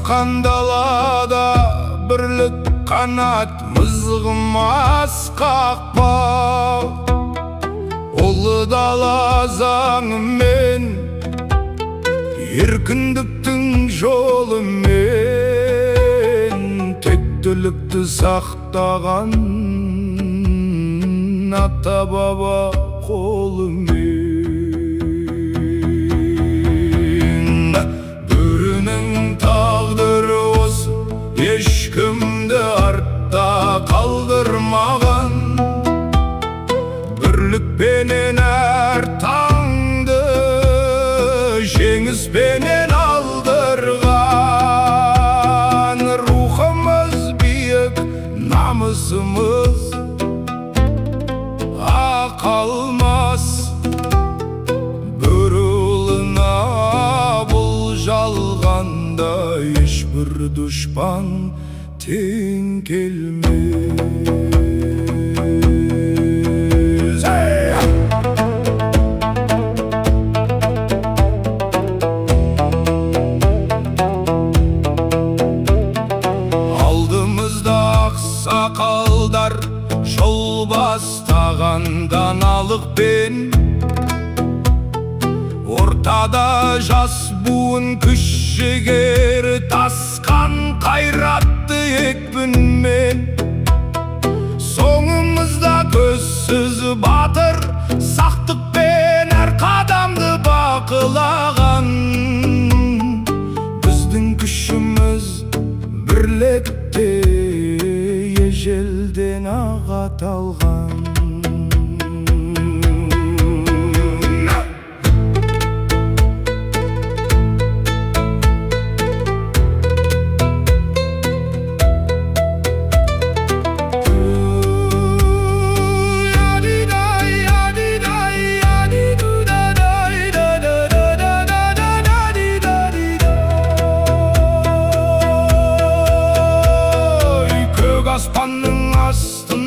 Жапқан далада бірлік қанат, мызғымас қақпа. Ұлы дала заңымен, еркіндіктің жолымен, тектілікті сақтаған ата баба қолымен. Бөрінің тағдыры осы, ешкімді артта қалдырмаған. Бірлікпенен әр таңды жеңіспенен алдырған. Рухымыз биік, намысымыз қалмас. Бөрі ұлына бұл жалғанда ешбір дұшпан тең келмес. Алдымызда ақсақалдар жол бастаған даналықпен, ортада жас буын күш-жігер тасқан қайратты екпінмен. Соңымызда көзсіз батыр, сақтықпен әр қадамды бақылаған. Біздің күшіміз бірлікте, ежелден ақ аталған.